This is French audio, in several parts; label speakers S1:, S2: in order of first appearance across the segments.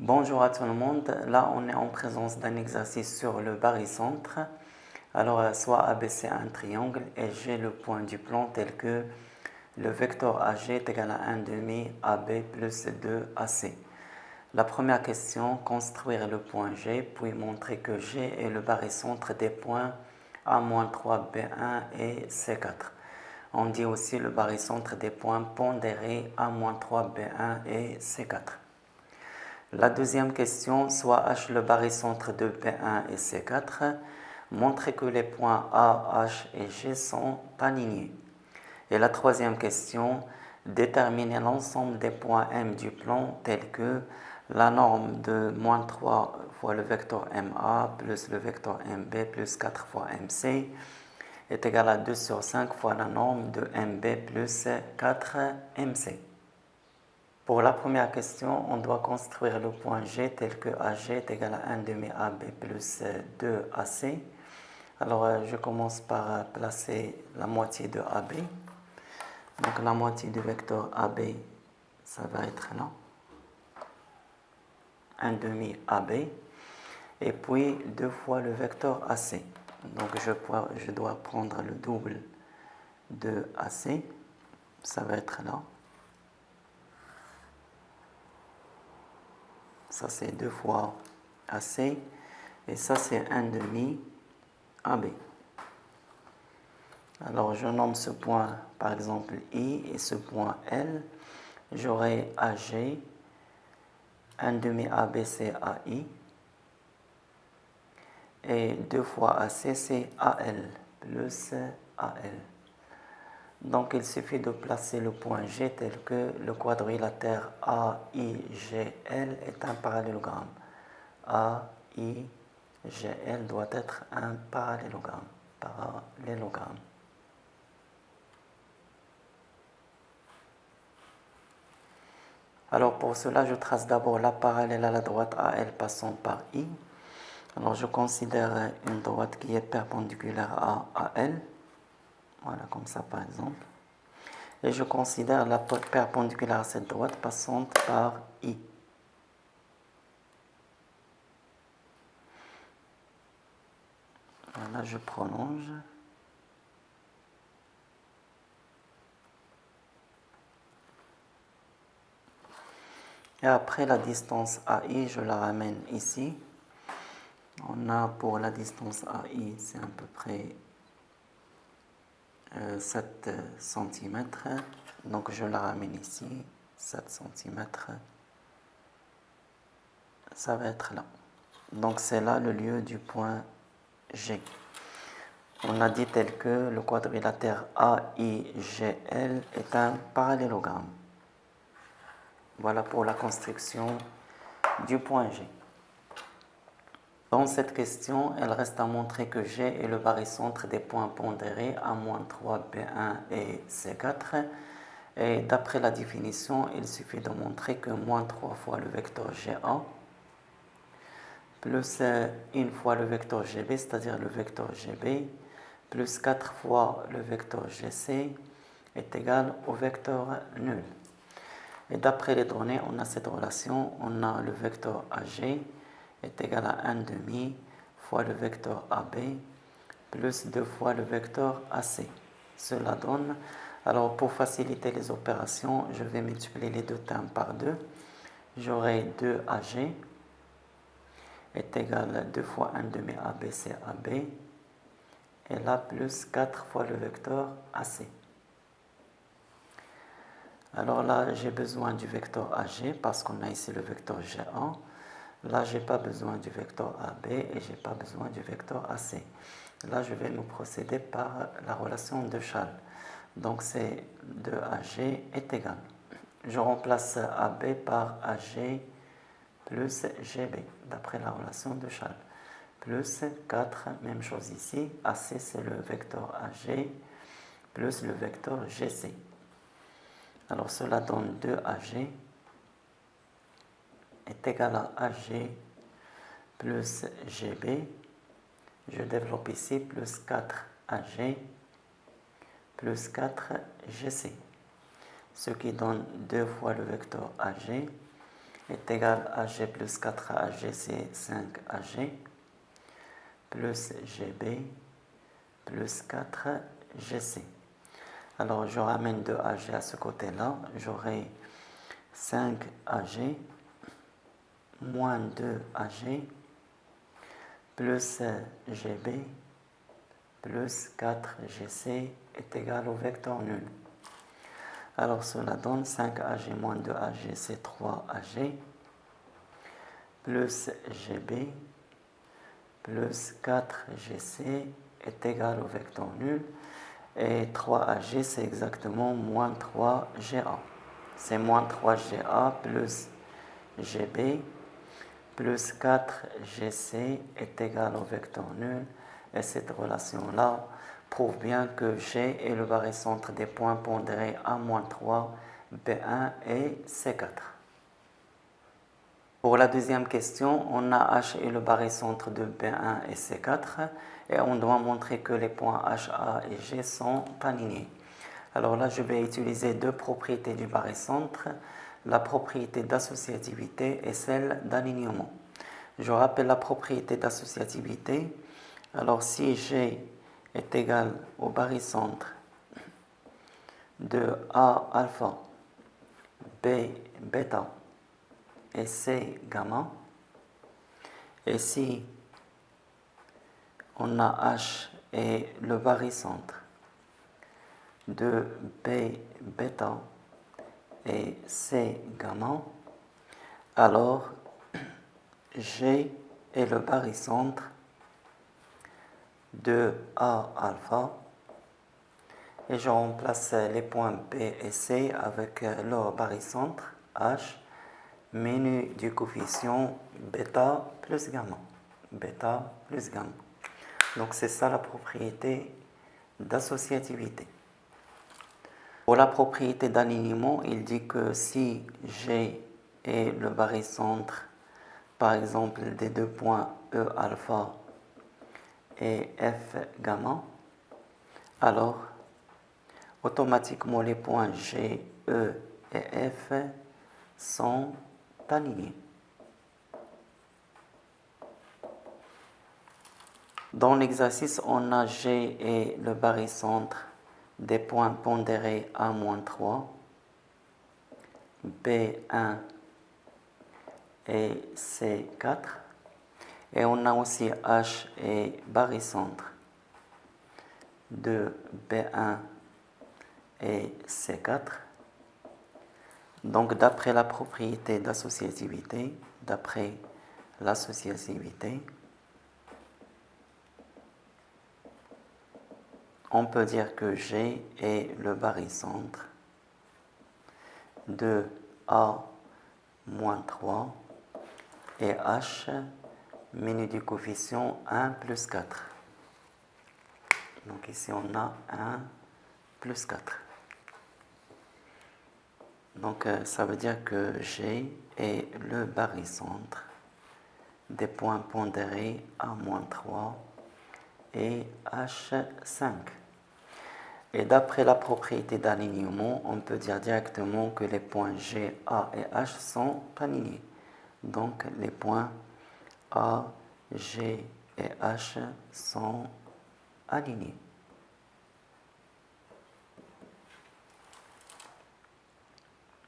S1: Bonjour à tout le monde. Là, on est en présence d'un exercice sur le barycentre. Alors, soit AB c'est un triangle et j'ai le point du plan tel que le vecteur AG est égal à 1 demi AB plus 2AC. La première question, construire le point G, puis montrer que G est le barycentre des points A-3, B1 et C4. On dit aussi le barycentre des points pondérés A-3, B1 et C4. La deuxième question, soit H le barycentre de B1 et C4, montrer que les points A, H et G sont alignés. Et la troisième question, déterminer l'ensemble des points M du plan tels que la norme de moins 3 fois le vecteur MA plus le vecteur MB plus 4 fois MC est égal à 2 sur 5 fois la norme de MB plus 4 MC. Pour la première question, on doit construire le point G tel que AG est égal à 1 demi AB plus 2AC. Alors, je commence par placer la moitié de AB. Donc, la moitié du vecteur AB, ça va être là. 1 demi AB. Et puis, 2 fois le vecteur AC. Donc, je dois prendre le double de AC. Ça va être là. Ça, c'est 2 fois AC. Et ça, c'est 1 demi AB. Alors, je nomme ce point, par exemple, I, et ce point L. J'aurai AG, 1 demi AB, c'est AI. Et 2 fois AC, c'est AL, plus AL. Donc, il suffit de placer le point G tel que le quadrilatère AIGL est un parallélogramme. AIGL doit être un parallélogramme. Alors pour cela, je trace d'abord la parallèle à la droite AL passant par I. Alors je considère une droite qui est perpendiculaire à AL. Voilà, comme ça par exemple. Et je considère la perpendiculaire à cette droite passant par I. Voilà, je prolonge. Et après la distance AI, je la ramène ici. On a pour la distance AI, c'est à peu près 7 cm. Donc je la ramène ici, 7 cm. Ça va être là. Donc c'est là le lieu du point G. On a dit tel que le quadrilatère AIGL est un parallélogramme. Voilà pour la construction du point G. Dans cette question, elle reste à montrer que G est le barycentre des points pondérés A-3, B1 et C4. Et d'après la définition, il suffit de montrer que moins 3 fois le vecteur GA plus 1 fois le vecteur GB, c'est-à-dire le vecteur GB, plus 4 fois le vecteur GC est égal au vecteur nul. Et d'après les données, on a cette relation, on a le vecteur AG est égal à 1 demi fois le vecteur AB plus 2 fois le vecteur AC. Cela donne, alors pour faciliter les opérations, je vais multiplier les deux termes par 2. J'aurai 2AG est égal à 2 fois 1 demi AB, c'est AB. Et là, plus 4 fois le vecteur AC. Alors là, j'ai besoin du vecteur AG parce qu'on a ici le vecteur GA. Là, je n'ai pas besoin du vecteur AB et je n'ai pas besoin du vecteur AC. Là, je vais nous procéder par la relation de Schall. Donc, c'est 2AG est égal. Je remplace AB par AG plus GB, d'après la relation de Schall. Plus 4, même chose ici. AC, c'est le vecteur AG plus le vecteur GC. Alors, cela donne 2AG est égal à AG plus GB. Je développe ici plus 4AG plus 4GC. Ce qui donne 2 fois le vecteur AG est égal à G plus 4AG, c'est 5AG, plus GB plus 4GC. Alors, je ramène 2AG à ce côté-là. J'aurai 5AG moins 2AG plus GB plus 4GC est égal au vecteur nul. Alors, cela donne 5AG moins 2AG, c'est 3AG plus GB plus 4GC est égal au vecteur nul. Et 3AG, c'est exactement moins 3GA. C'est moins 3GA plus GB plus 4GC est égal au vecteur nul. Et cette relation-là prouve bien que G est le barycentre des points pondérés A-3, B1 et C4. Pour la deuxième question, on a H est le barycentre de B1 et C4 et on doit montrer que les points H, A et G sont alignés. Alors là, je vais utiliser deux propriétés du barycentre, la propriété d'associativité et celle d'alignement. Je rappelle la propriété d'associativité. Alors si G est égal au barycentre de A alpha, B bêta et C gamma, et si on a H et le barycentre de B bêta et C gamma, alors G est le barycentre de A alpha et je remplace les points B et C avec leur barycentre H menu du coefficient bêta plus gamma. Bêta plus gamma. Donc c'est ça la propriété d'associativité. Pour la propriété d'alignement, il dit que si G est le barycentre, par exemple, des deux points E alpha et F gamma, alors automatiquement les points G, E et F sont alignés. Dans l'exercice, on a G et le barycentre des points pondérés A-3, B1 et C4. Et on a aussi H et barycentre de B1 et C4. Donc d'après la propriété d'associativité, on peut dire que G est le barycentre de A-3 et H menu du coefficient 1 plus 4. Donc ici on a 1 plus 4. Donc ça veut dire que G est le barycentre des points pondérés A-3 et H5. Et d'après la propriété d'alignement, on peut dire directement que les points G, A et H sont alignés. Donc les points A, G et H sont alignés.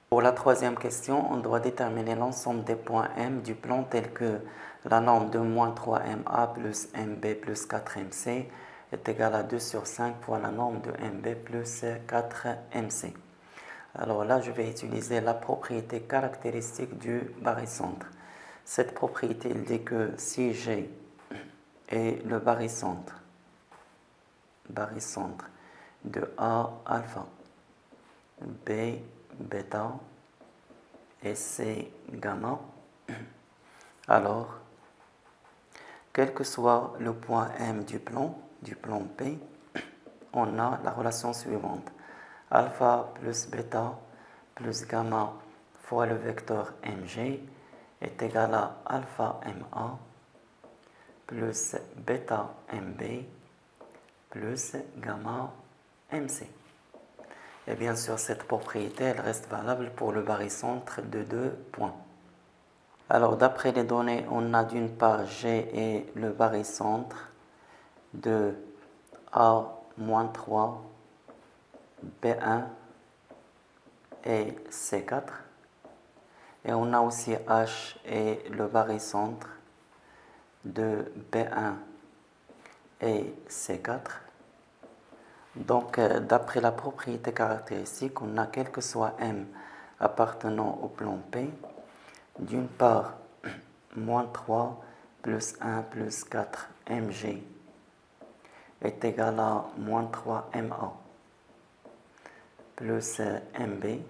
S1: Pour la troisième question, on doit déterminer l'ensemble des points M du plan tel que la norme de moins 3MA plus MB plus 4MC est égale à 2 sur 5 fois la norme de MB plus 4MC. Alors là, je vais utiliser la propriété caractéristique du barycentre. Cette propriété il dit que si G est le barycentre de A alpha, B bêta et C gamma, alors quel que soit le point M du plan P, on a la relation suivante: alpha plus bêta plus gamma fois le vecteur Mg est égal à alpha Ma plus bêta Mb plus gamma Mc. Et bien sûr, cette propriété, elle reste valable pour le barycentre de deux points. Alors, d'après les données, on a d'une part G et le barycentre de A-3, B1 et C4. Et on a aussi H et le barycentre de B1 et C4. Donc, d'après la propriété caractéristique, on a quel que soit M appartenant au plan P, d'une part, moins 3 plus 1 plus 4 Mg est égal à moins 3 Ma plus Mb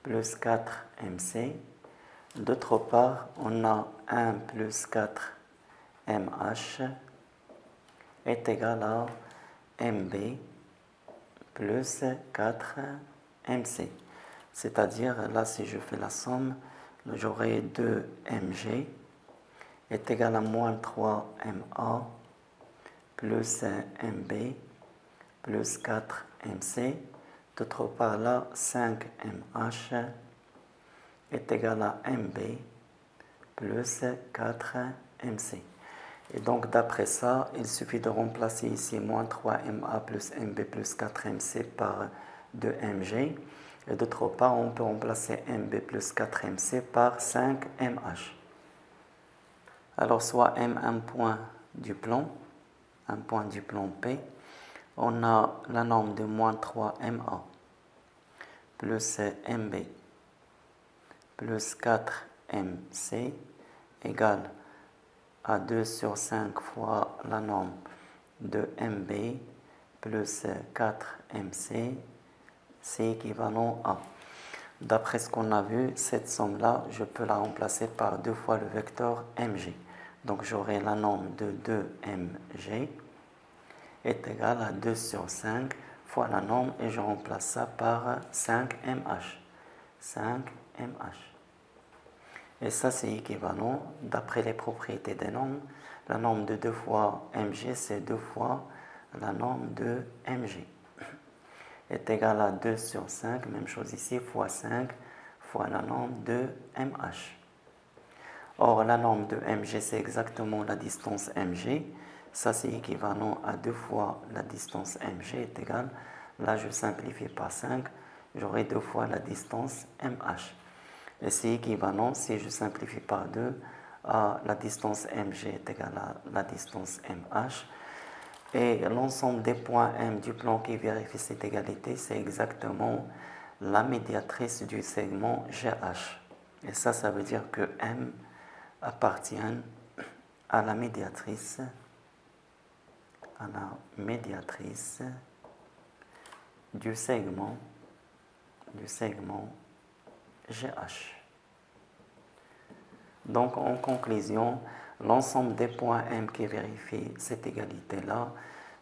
S1: plus 4 Mc. D'autre part, on a 1 plus 4 Mh est égal à Mb plus 4 Mc. C'est-à-dire, là, si je fais la somme, j'aurai 2 Mg est égal à moins 3 Ma plus Mb plus 4 Mc. D'autre part, là, 5 Mh est égal à Mb plus 4 Mc. Et donc, d'après ça, il suffit de remplacer ici moins 3 Ma plus Mb plus 4 Mc par 2 Mg. Et d'autre part, on peut remplacer Mb plus 4 Mc par 5 Mh. Alors, soit M un point du plan P, on a la norme de moins 3 Ma plus Mb plus 4 Mc égale à 2 sur 5 fois la norme de Mb plus 4 Mc, c'est équivalent à. D'après ce qu'on a vu, cette somme-là, je peux la remplacer par 2 fois le vecteur Mg. Donc j'aurai la norme de 2Mg est égale à 2 sur 5 fois la norme et je remplace ça par 5Mh. 5Mh. Et ça, c'est équivalent, d'après les propriétés des normes, la norme de 2 fois Mg, c'est 2 fois la norme de Mg. Est égale à 2 sur 5, même chose ici, fois 5, fois la norme de Mh. Or, la norme de Mg, c'est exactement la distance Mg. Ça, c'est équivalent à 2 fois la distance Mg est égal, là, je simplifie par 5, j'aurai 2 fois la distance Mh. Et c'est équivalent, si je simplifie par 2, à la distance Mg est égale à la distance Mh. Et l'ensemble des points M du plan qui vérifie cette égalité, c'est exactement la médiatrice du segment GH. Et ça veut dire que M appartient à la médiatrice du segment GH. Donc, en conclusion, l'ensemble des points M qui vérifient cette égalité-là,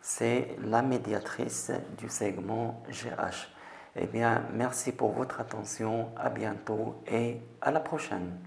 S1: c'est la médiatrice du segment GH. Eh bien, merci pour votre attention, à bientôt et à la prochaine.